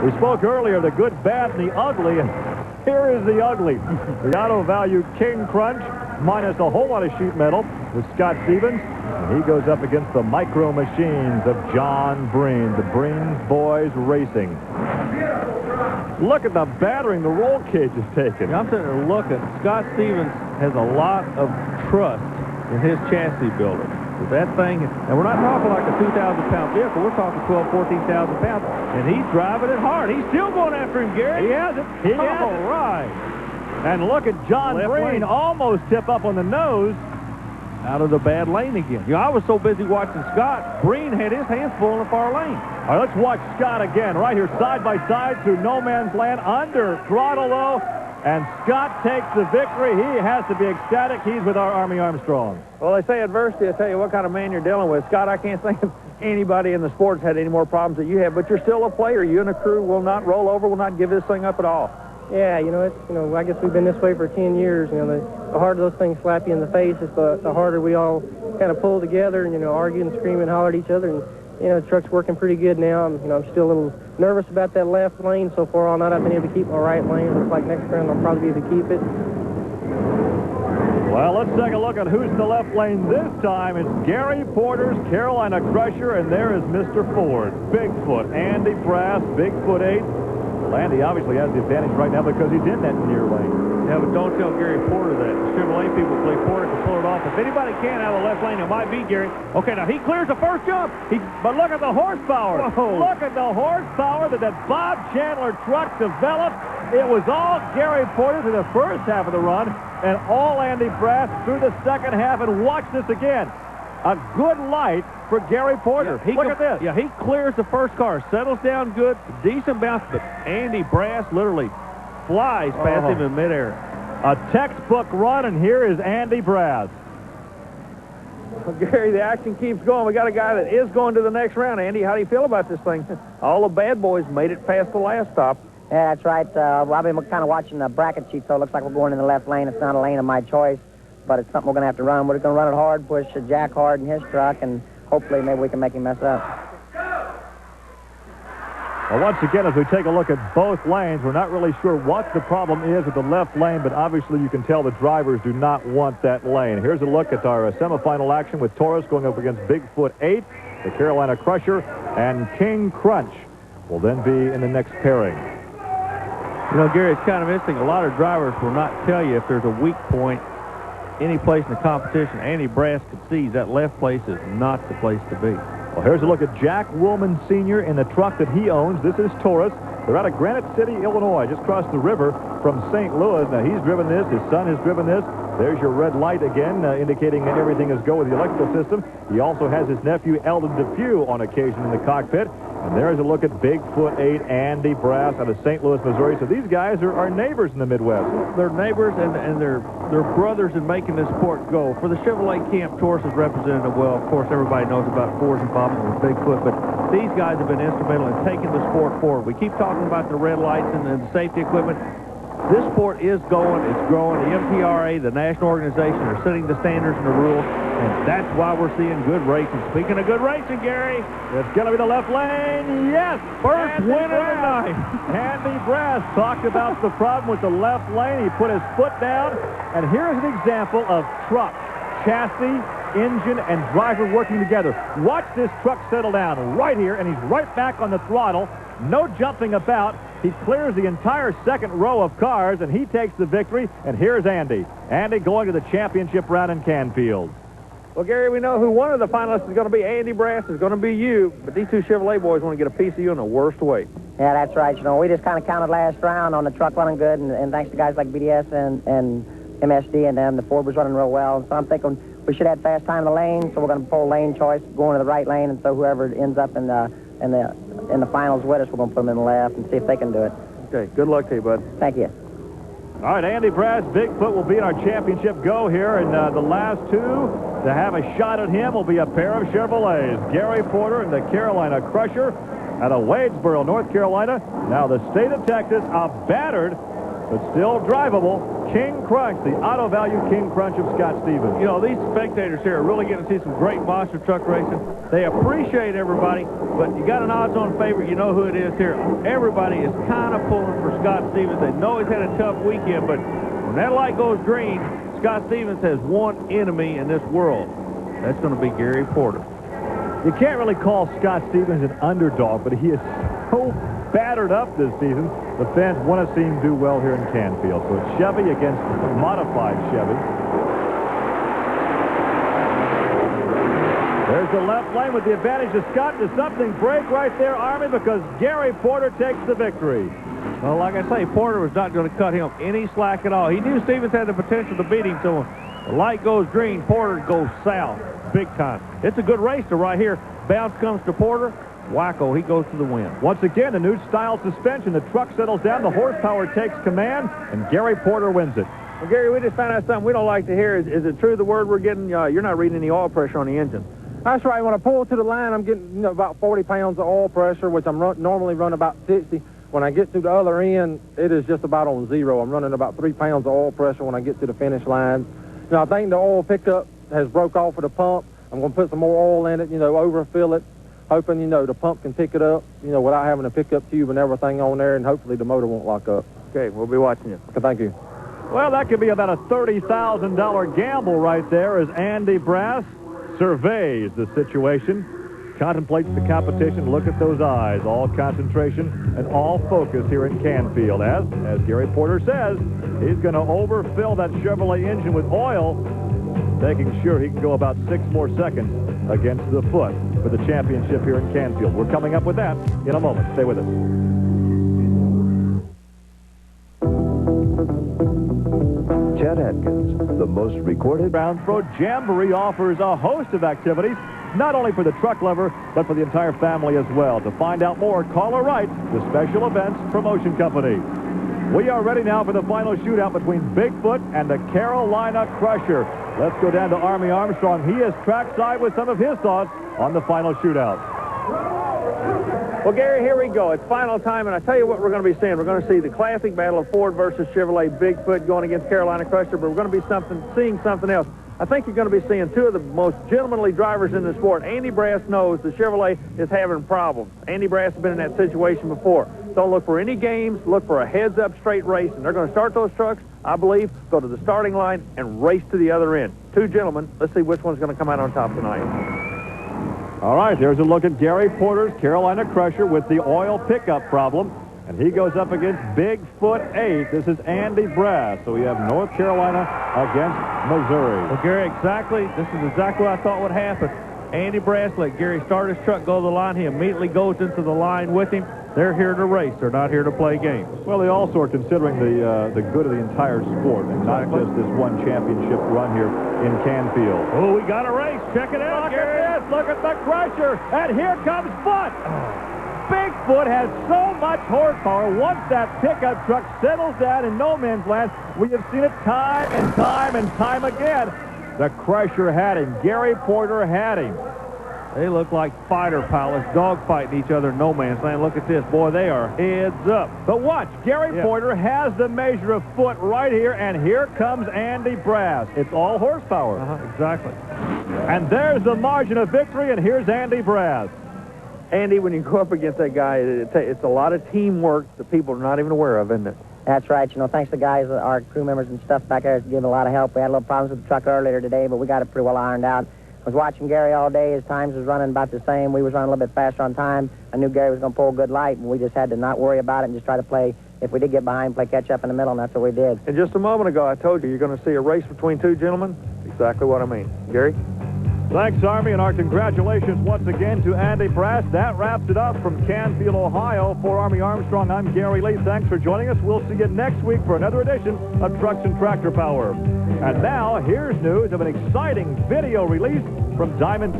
We spoke earlier of the good, bad, and the ugly, and here is the ugly. The auto value King Crunch, minus a whole lot of sheet metal, with Scott Stevens. And he goes up against the micro machines of John Breen, the Breen Boys Racing. Look at the battering the roll cage has taken. I'm sitting there looking. Scott Stevens has a lot of trust in his chassis builder. That thing, and we're not talking like a 2,000-pound vehicle. We're talking 12, 14,000 pounds. And he's driving it hard. He's still going after him, Gary. He has it. He has it. All right. And look at John Breen almost tip up on the nose. Out of the bad lane again. You know, I was so busy watching Scott. Breen had his hands full in the far lane. All right, let's watch Scott again. Right here, side by side through no man's land. Under throttle, though. And Scott takes the victory. He has to be ecstatic. He's with our Army Armstrong. Well, they say adversity will tell you what kind of man you're dealing with. Scott, I can't think of anybody in the sports had any more problems that you have, but you're still a player. You and the crew will not roll over, will not give this thing up at all. Yeah, I guess we've been this way for 10 years. The harder those things slap you in the face, it's the harder we all kind of pull together and, argue and scream and holler at each other. And, the truck's working pretty good now. I'm still a little nervous about that left lane. So far all night I've been able to keep my right lane. Looks like next round I'll probably be able to keep it. Well, let's take a look at who's in the left lane this time. It's Gary Porter's Carolina Crusher, and there is Mr. Ford. Bigfoot, Andy Brass, Bigfoot 8. Well, Andy obviously has the advantage right now because he's in that near lane. Yeah, but don't tell Gary Porter that. The Chevrolet people believe Porter can pull it off. If anybody can out of the left lane, it might be Gary. Okay, now he clears the first jump. But look at the horsepower. Whoa. Look at the horsepower that Bob Chandler truck developed. It was all Gary Porter through the first half of the run and all Andy Brass through the second half. And watch this again. A good light for Gary Porter. Yeah, look at this. Yeah, he clears the first car, settles down good, decent bounce, but Andy Brass literally flies past him in midair. A textbook run, and here is Andy Brass. Well, Gary, the action keeps going. We got a guy that is going to the next round. Andy, how do you feel about this thing? All the bad boys made it past the last stop. Yeah, that's right. I've been kind of watching the bracket sheet, so it looks like we're going in the left lane. It's not a lane of my choice, but it's something we're going to have to run. We're going to run it hard, push Jack hard in his truck, and hopefully maybe we can make him mess up. Well, once again, as we take a look at both lanes, we're not really sure what the problem is with the left lane, but obviously you can tell the drivers do not want that lane. Here's a look at our semifinal action with Taurus going up against Bigfoot 8, the Carolina Crusher, and King Crunch will then be in the next pairing. Gary, it's kind of interesting. A lot of drivers will not tell you if there's a weak point any place in the competition. Andy Brass concedes that left place is not the place to be. Well, here's a look at Jack Woolman Sr. in the truck that he owns. This is Taurus. They're out of Granite City, Illinois, just across the river from St. Louis. Now, he's driven this. His son has driven this. There's your red light again, indicating that everything is go with the electrical system. He also has his nephew, Eldon Depew, on occasion in the cockpit. And there's a look at Bigfoot 8, Andy Brass out of St. Louis, Missouri. So these guys are neighbors in the Midwest. They're neighbors, and they're brothers in making this sport go. For the Chevrolet camp, Taurus is representative. Well, of course, everybody knows about Fords and Bob with Bigfoot, but these guys have been instrumental in taking the sport forward. We keep talking about the red lights and the safety equipment. This sport is going, it's growing. The MTRA, the national organization, are setting the standards and the rules, and that's why we're seeing good racing. Speaking of good racing, Gary, it's going to be the left lane. Yes! First win of the night. Andy Brass talked about the problem with the left lane. He put his foot down, and here's an example of truck, chassis, engine, and driver working together. Watch this truck settle down right here, and he's right back on the throttle. No jumping about. He clears the entire second row of cars, and he takes the victory. And here's Andy. Andy going to the championship round in Canfield. Well, Gary, we know who one of the finalists is going to be. Andy Brass is going to be you, but these two Chevrolet boys want to get a piece of you in the worst way. Yeah, that's right. We just kind of counted last round on the truck running good, and thanks to guys like BDS and MSD and them, the Ford was running real well. So I'm thinking we should have fast time in the lane, so we're going to pull lane choice, going to the right lane, and so whoever ends up in the finals with us, we're going to put them in the left and see if they can do it. Okay, good luck to you, bud. Thank you. All right, Andy Brass, Bigfoot will be in our championship go here, and the last two to have a shot at him will be a pair of Chevrolets, Gary Porter and the Carolina Crusher out of Wadesboro, North Carolina. Now the state of Texas, a battered but still drivable King Crunch, the Auto Value King Crunch of Scott Stevens. You know, these spectators here are really getting to see some great monster truck racing. They appreciate everybody, but you got an odds-on favorite. You know who it is here. Everybody is kind of pulling for Scott Stevens. They know he's had a tough weekend, but when that light goes green, Scott Stevens has one enemy in this world. That's going to be Gary Porter. You can't really call Scott Stevens an underdog, but he is so battered up this season. The fans want to see him do well here in Canfield. So it's Chevy against modified Chevy. There's the left lane with the advantage to Scott. Does something break right there, Army, because Gary Porter takes the victory. Well, like I say, Porter was not going to cut him any slack at all. He knew Stevens had the potential to beat him, so when the light goes green, Porter goes south big time. It's a good racer right here. Bounce comes to Porter. Wacko, he goes to the win. Once again, the new style suspension. The truck settles down, the horsepower takes command, and Gary Porter wins it. Well, Gary, we just found out something we don't like to hear. Is it true the word we're getting, you're not reading any oil pressure on the engine? That's right. When I pull to the line, I'm getting about 40 pounds of oil pressure, which I'm normally run about 60. When I get to the other end, it is just about on zero. I'm running about 3 pounds of oil pressure when I get to the finish line. I think the oil pickup has broke off of the pump. I'm going to put some more oil in it, overfill it, hoping, the pump can pick it up, without having a pickup tube and everything on there, and hopefully the motor won't lock up. Okay, we'll be watching you. Okay, thank you. Well, that could be about a $30,000 gamble right there as Andy Brass surveys the situation, contemplates the competition. Look at those eyes, all concentration and all focus here in Canfield. As Gary Porter says, he's going to overfill that Chevrolet engine with oil, making sure he can go about 6 more seconds against the foot for the championship here in Canfield. We're coming up with that in a moment. Stay with us. Chet Atkins, the most recorded Brown Pro Jamboree offers a host of activities, not only for the truck lover, but for the entire family as well. To find out more, call or write the Special Events Promotion Company. We are ready now for the final shootout between Bigfoot and the Carolina Crusher. Let's go down to Army Armstrong. He is trackside with some of his thoughts on the final shootout. Well, Gary, here we go. It's final time, and I tell you what we're going to be seeing. We're going to see the classic battle of Ford versus Chevrolet Bigfoot going against Carolina Crusher, but we're going to be seeing something else. I think you're going to be seeing two of the most gentlemanly drivers in the sport. Andy Brass knows the Chevrolet is having problems. Andy Brass has been in that situation before. Don't look for any games. Look for a heads-up straight race, and they're going to start those trucks, I believe, go to the starting line and race to the other end. Two gentlemen. Let's see which one's going to come out on top tonight. All right, there's a look at Gary Porter's Carolina Crusher with the oil pickup problem. And he goes up against Bigfoot 8. This is Andy Brass. So we have North Carolina against Missouri. Well, Gary, this is exactly what I thought would happen. Andy Brass let Gary start his truck, go to the line. He immediately goes into the line with him. They're here to race. They're not here to play games. Well, they also are considering the good of the entire sport and not just this one championship run here in Canfield. Oh, we got a race. Check it out, Gary. Look at this. Look at the Crusher. And here comes Foot. Bigfoot has so much horsepower. Once that pickup truck settles down in no man's land, we have seen it time and time and time again. The Crusher had him. Gary Porter had him. They look like fighter pilots dogfighting each other in no man's land. Look at this. Boy, they are heads up. But watch. Gary Porter has the measure of Foot right here, and here comes Andy Brass. It's all horsepower. Exactly. And there's the margin of victory, and here's Andy Brass. Andy, when you go up against that guy, it's a lot of teamwork that people are not even aware of, isn't it? That's right. Thanks to guys, our crew members and stuff back there, giving a lot of help. We had a little problems with the truck earlier today, but we got it pretty well ironed out. I was watching Gary all day. His times was running about the same. We was running a little bit faster on time. I knew Gary was going to pull a good light, and we just had to not worry about it and just try to play. If we did get behind, play catch up in the middle, and that's what we did. And just a moment ago, I told you you're going to see a race between two gentlemen. Exactly what I mean. Gary? Thanks, Army, and our congratulations once again to Andy Brass. That wraps it up from Canfield, Ohio. For Army Armstrong, I'm Gary Lee. Thanks for joining us. We'll see you next week for another edition of Trucks and Tractor Power. And now, here's news of an exciting video release from Diamond